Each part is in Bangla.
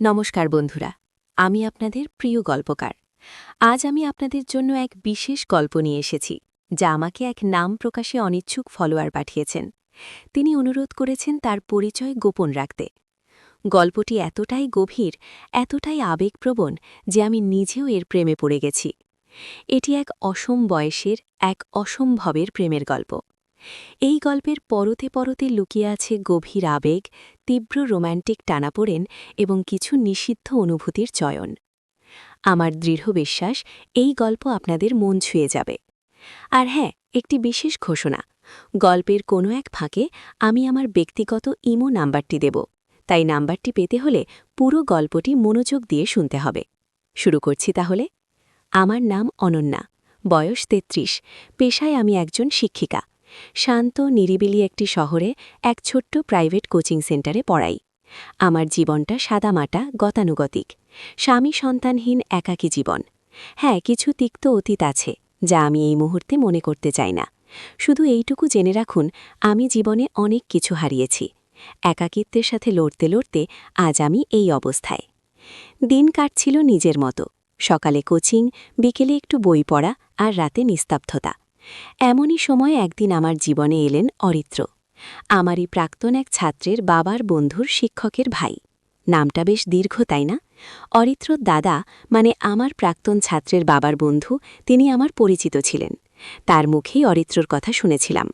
নমস্কার বন্ধুরা, আমি আপনাদের প্রিয় গল্পকার। আজ আমি আপনাদের জন্য এক বিশেষ গল্প নিয়ে এসেছি, যা আমাকে এক নাম প্রকাশে অনিচ্ছুক ফলোয়ার পাঠিয়েছেন। তিনি অনুরোধ করেছেন তার পরিচয় গোপন রাখতে। গল্পটি এতটাই গভীর, এতটাই আবেগপ্রবণ যে আমি নিজেও এর প্রেমে পড়ে গেছি। এটি এক অসম বয়সের, এক অসম্ভবের প্রেমের গল্প। এই গল্পের পরতে পরতে লুকিয়ে আছে গভীর আবেগ, তীব্র রোম্যান্টিক টানাপোড়েন এবং কিছু নিষিদ্ধ অনুভূতির চয়ন। আমার দৃঢ় বিশ্বাস এই গল্প আপনাদের মন ছুঁয়ে যাবে। আর হ্যাঁ, একটি বিশেষ ঘোষণা, গল্পের কোনো এক ফাঁকে আমি আমার ব্যক্তিগত ইমো নাম্বারটি দেব, তাই নাম্বারটি পেতে হলে পুরো গল্পটি মনোযোগ দিয়ে শুনতে হবে। শুরু করছি তাহলে। আমার নাম অনন্যা, বয়স ৩৩, পেশায় আমি একজন শিক্ষিকা। শান্ত নিরিবিলি একটি শহরে এক ছোট্ট প্রাইভেট কোচিং সেন্টারে পড়াই। আমার জীবনটা সাদামাটা, গতানুগতিক। স্বামী সন্তানহীন একাকী জীবন। হ্যাঁ, কিছু তিক্ত অতীত আছে যা আমি এই মুহূর্তে মনে করতে চাই না। শুধু এইটুকু জেনে রাখুন, আমি জীবনে অনেক কিছু হারিয়েছি। একাকিত্বের সাথে লড়তে লড়তে আজ আমি এই অবস্থায়। দিন কাটছিল নিজের মতো। সকালে কোচিং, বিকেলে একটু বই পড়া আর রাতে নিস্তব্ধতা। এমনই সময় একদিন আমার জীবনে এলেন অরিত্র। আমারই প্রাক্তন এক ছাত্রের বাবার বন্ধুর শিক্ষকের ভাই। নামটা বেশ দীর্ঘ, তাই না? অরিত্রর দাদা, মানে আমার প্রাক্তন ছাত্রের বাবার বন্ধু, তিনি আমার পরিচিত ছিলেন। তার মুখেই অরিত্রর কথা শুনেছিলাম।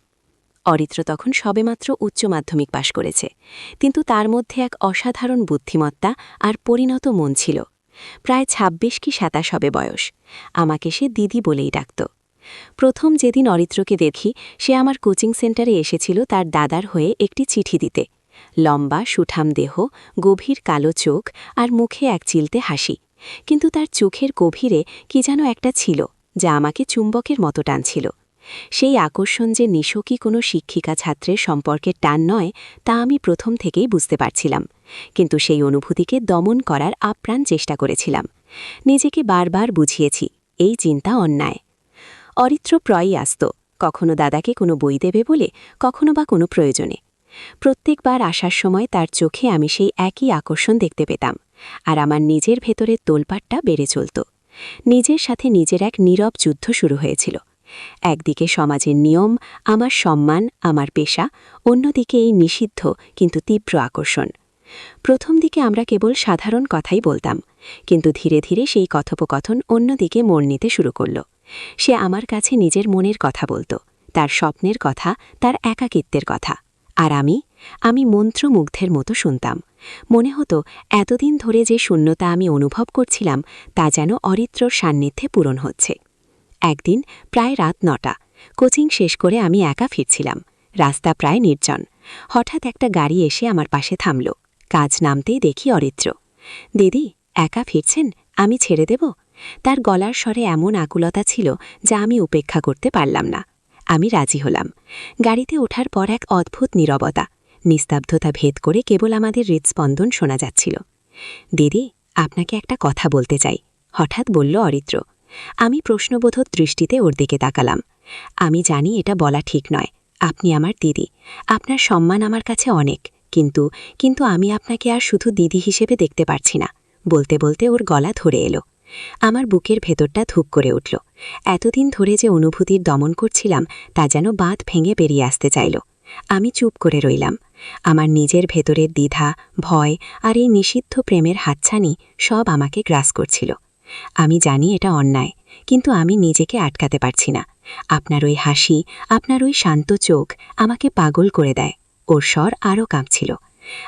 অরিত্র তখন সবেমাত্র উচ্চ মাধ্যমিক পাশ করেছে, কিন্তু তার মধ্যে এক অসাধারণ বুদ্ধিমত্তা আর পরিণত মন ছিল। প্রায় ২৬ কি ২৭ হবে বয়স। আমাকে সে দিদি বলেই ডাকত। প্রথম যেদিন অরিত্রকে দেখি, সে আমার কোচিং সেন্টারে এসেছিল তার দাদার হয়ে একটি চিঠি দিতে। লম্বা সুঠাম দেহ, গভীর কালো চোখ আর মুখে এক চিলতে হাসি। কিন্তু তার চোখের গভীরে কি যেন একটা ছিল, যা আমাকে চুম্বকের মতো টানছিল। সেই আকর্ষণ যে নিশকি কোনো শিক্ষিকা ছাত্রের সম্পর্কের টান নয়, তা আমি প্রথম থেকেই বুঝতে পারছিলাম। কিন্তু সেই অনুভূতিকে দমন করার আপ্রাণ চেষ্টা করেছিলাম। নিজেকে বারবার বুঝিয়েছি, এই চিন্তা অন্যায়। অরিত্র প্রায়ই আসত, কখনো দাদাকে কোনো বই দেবে বলে, কখনো বা কোনো প্রয়োজনে। প্রত্যেকবার আসার সময় তার চোখে আমি সেই একই আকর্ষণ দেখতে পেতাম, আর আমার নিজের ভেতরের তোলপাটটা বেড়ে চলত। নিজের সাথে নিজের এক নীরব যুদ্ধ শুরু হয়েছিল। একদিকে সমাজের নিয়ম, আমার সম্মান, আমার পেশা, অন্যদিকে এই নিষিদ্ধ কিন্তু তীব্র আকর্ষণ। প্রথম দিকে আমরা কেবল সাধারণ কথাই বলতাম, কিন্তু ধীরে ধীরে সেই কথোপকথন অন্যদিকে মোড় নিতে শুরু করল। সে আমার কাছে নিজের মনের কথা বলত, তার স্বপ্নের কথা, তার একাকিত্বের কথা। আর আমি মন্ত্রমুগ্ধের মতো শুনতাম। মনে হতো এতদিন ধরে যে শূন্যতা আমি অনুভব করছিলাম, তা যেন অরিত্রর সান্নিধ্যে পূরণ হচ্ছে। একদিন প্রায় রাত ৯টা, কোচিং শেষ করে আমি একা ফিরছিলাম। রাস্তা প্রায় নির্জন। হঠাৎ একটা গাড়ি এসে আমার পাশে থামল। কাজ নামতেই দেখি অরিত্র। দিদি, একা ফিরছেন? আমি ছেড়ে দেব? তার গলার স্বরে এমন আকুলতা ছিল যা আমি উপেক্ষা করতে পারলাম না। আমি রাজি হলাম। গাড়িতে ওঠার পর এক অদ্ভুত নীরবতা, নিস্তব্ধতা ভেদ করে কেবল আমাদের হৃৎস্পন্দন শোনা যাচ্ছিল। দিদি, আপনাকে একটা কথা বলতে চাই, হঠাৎ বলল অরিত্র। আমি প্রশ্নবোধক দৃষ্টিতে ওর দিকে তাকালাম। আমি জানি এটা বলা ঠিক নয়, আপনি আমার দিদি, আপনার সম্মান আমার কাছে অনেক, কিন্তু আমি আপনাকে আর শুধু দিদি হিসেবে দেখতে পারছি না। বলতে বলতে ওর গলা ধরে এলো। আমার বুকের ভেতরটা ধুপ করে উঠল। এতদিন ধরে যে অনুভূতির দমন করছিলাম, তা যেন বাঁধ ভেঙে বেরিয়ে আসতে চাইল। আমি চুপ করে রইলাম। আমার নিজের ভেতরের দ্বিধা, ভয় আর এই নিষিদ্ধ প্রেমের হাতছানি সব আমাকে গ্রাস করছিল। আমি জানি এটা অন্যায়, কিন্তু আমি নিজেকে আটকাতে পারছি না। আপনার ওই হাসি, আপনার ওই শান্ত চোখ আমাকে পাগল করে দেয়। ওর স্বর আরও কাঁপছিল।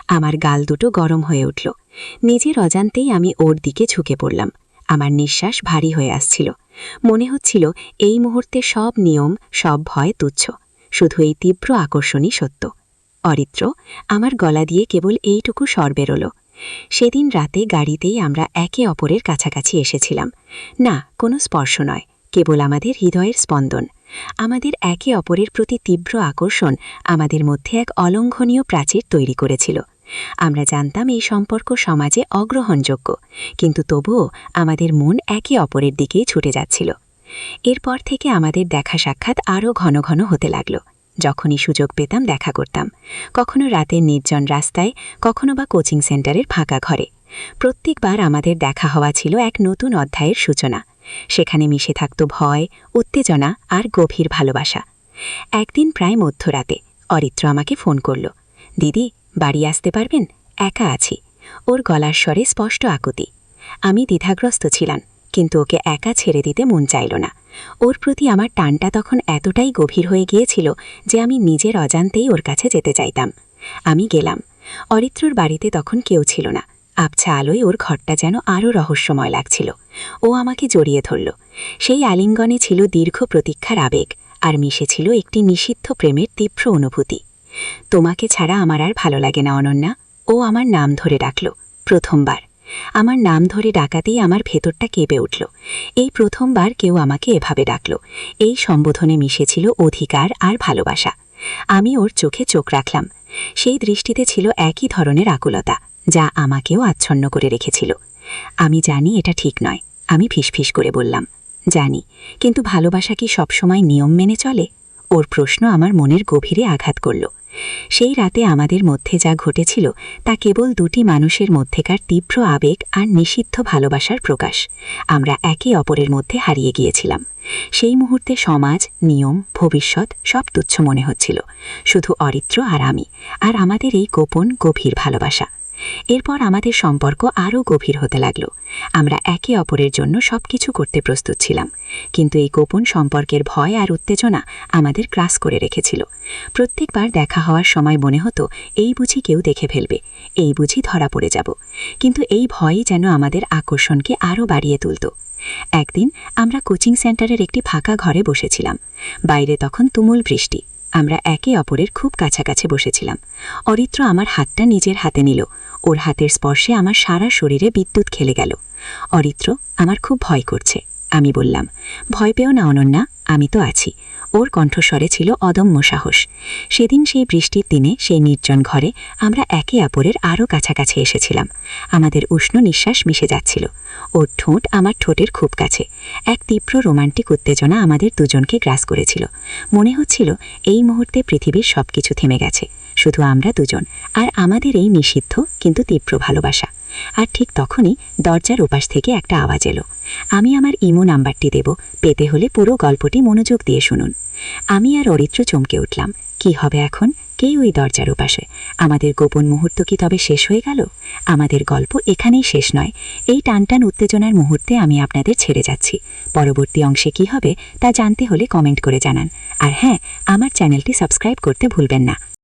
আমার গাল দুটো গরম হয়ে উঠল। নিজের অজান্তেই আমি ওর দিকে ঝুঁকে পড়লাম। আমার নিঃশ্বাস ভারী হয়ে আসছিল। মনে হচ্ছিল এই মুহূর্তে সব নিয়ম, সব ভয় তুচ্ছ, শুধু এই তীব্র আকর্ষণই সত্য। অরিত্র, আমার গলা দিয়ে কেবল এইটুকু স্বর বেরোল। সেদিন রাতে গাড়িতেই আমরা একে অপরের কাছাকাছি এসেছিলাম। না, কোনো স্পর্শ নয়, কেবল আমাদের হৃদয়ের স্পন্দন। আমাদের একে অপরের প্রতি তীব্র আকর্ষণ আমাদের মধ্যে এক অলঙ্ঘনীয় প্রাচীর তৈরি করেছিল। আমরা জানতাম এই সম্পর্ক সমাজে অগ্রহণযোগ্য, কিন্তু তবুও আমাদের মন একে অপরের দিকেই ছুটে যাচ্ছিল। এরপর থেকে আমাদের দেখা সাক্ষাৎ আরও ঘন ঘন হতে লাগল। যখনই সুযোগ পেতাম দেখা করতাম, কখনো রাতের নির্জন রাস্তায়, কখনো বা কোচিং সেন্টারের ফাঁকা ঘরে। প্রত্যেকবার আমাদের দেখা হওয়া ছিল এক নতুন অধ্যায়ের সূচনা। সেখানে মিশে থাকত ভয়, উত্তেজনা আর গভীর ভালোবাসা। একদিন প্রায় মধ্যরাতে অরিত্র আমাকে ফোন করল। দিদি, বাড়ি আসতে পারবেন? একা আছি। ওর গলার স্বরে স্পষ্ট আকুতি। আমি দ্বিধাগ্রস্ত ছিলাম, কিন্তু ওকে একা ছেড়ে দিতে মন চাইল না। ওর প্রতি আমার টানটা তখন এতটাই গভীর হয়ে গিয়েছিল যে আমি নিজের অজান্তেই ওর কাছে যেতে চাইতাম। আমি গেলাম। অরিত্রর বাড়িতে তখন কেউ ছিল না। আবছা আলোয় ওর ঘরটা যেন আরও রহস্যময় লাগছিল। ও আমাকে জড়িয়ে ধরল। সেই আলিঙ্গনে ছিল দীর্ঘ প্রতীক্ষার আবেগ, আর মিশে ছিল একটি নিষিদ্ধ প্রেমের তীব্র অনুভূতি। তোমাকে ছাড়া আমার আর ভালো লাগে না অনন্যা। ও আমার নাম ধরে ডাকল, প্রথমবার। আমার নাম ধরে ডাকাতেই আমার ভেতরটা কেঁপে উঠল। এই প্রথমবার কেউ আমাকে এভাবে ডাকল। এই সম্বোধনে মিশেছিল অধিকার আর ভালোবাসা। আমি ওর চোখে চোখ রাখলাম। সেই দৃষ্টিতে ছিল একই ধরনের আকুলতা, যা আমাকেও আচ্ছন্ন করে রেখেছিল। আমি জানি এটা ঠিক নয়, আমি ফিসফিস করে বললাম। জানি, কিন্তু ভালোবাসা কি সবসময় নিয়ম মেনে চলে? ওর প্রশ্ন আমার মনের গভীরে আঘাত করল। সেই রাতে আমাদের মধ্যে যা ঘটেছিল তা কেবল দুটি মানুষের মধ্যেকার তীব্র আবেগ আর নিষিদ্ধ ভালোবাসার প্রকাশ। আমরা একে অপরের মধ্যে হারিয়ে গিয়েছিলাম। সেই মুহূর্তে সমাজ, নিয়ম, ভবিষ্যৎ সব তুচ্ছ মনে হচ্ছিল। শুধু অরিত্র আর আমি, আর আমাদের এই গোপন গভীর ভালোবাসা। এরপর আমাদের সম্পর্ক আরও গভীর হতে লাগল। আমরা একে অপরের জন্য সবকিছু করতে প্রস্তুত ছিলাম, কিন্তু এই গোপন সম্পর্কের ভয় আর উত্তেজনা আমাদের গ্রাস করে রেখেছিল। প্রত্যেকবার দেখা হওয়ার সময় মনে হতো, এই বুঝি কেউ দেখে ফেলবে, এই বুঝি ধরা পড়ে যাব। কিন্তু এই ভয়ই যেন আমাদের আকর্ষণকে আরও বাড়িয়ে তুলত। একদিন আমরা কোচিং সেন্টারের একটি ফাঁকা ঘরে বসেছিলাম। বাইরে তখন তুমুল বৃষ্টি। আমরা একে অপরের খুব কাছাকাছি বসেছিলাম। অরিত্র আমার হাতটা নিজের হাতে নিল। ওর হাতের স্পর্শে আমার সারা শরীরে বিদ্যুৎ খেলে গেল। অরিত্র, আমার খুব ভয় করছে। আমি বললাম। ভয় পেও না অনন্যা, আমি তো আছি। ওর কণ্ঠস্বরে ছিল অদম্য সাহস। সেদিন সেই বৃষ্টির দিনে সেই নির্জন ঘরে আমরা একে অপরের আরও কাছাকাছি এসেছিলাম। আমাদের উষ্ণ নিঃশ্বাস মিশে যাচ্ছিল। ওর ঠোঁট আমার ঠোঁটের খুব কাছে। এক তীব্র রোমান্টিক উত্তেজনা আমাদের দুজনকে গ্রাস করেছিল। মনে হচ্ছিল এই মুহূর্তে পৃথিবীর সবকিছু থেমে গেছে, শুধু আমরা দুজন আর আমাদের এই নিষিদ্ধ কিন্তু তীব্র ভালোবাসা। আর ঠিক তখনই দরজার ওপাশ থেকে একটা আওয়াজ এলো। আমি আমার ইমো নাম্বারটি দেব, পেতে হলে পুরো গল্পটি মনোযোগ দিয়ে শুনুন। আমি আর অরিত্র চমকে উঠলাম। কি হবে এখন? কে ওই দরজার ওপাশে? আমাদের গোপন মুহূর্ত কি তবে শেষ হয়ে গেল? আমাদের গল্প এখানেই শেষ নয়। এই টানটান উত্তেজনার মুহূর্তে আমি আপনাদের ছেড়ে যাচ্ছি। পরবর্তী অংশে কি হবে তা জানতে হলে কমেন্ট করে জানান। আর হ্যাঁ, আমার চ্যানেলটি সাবস্ক্রাইব করতে ভুলবেন না।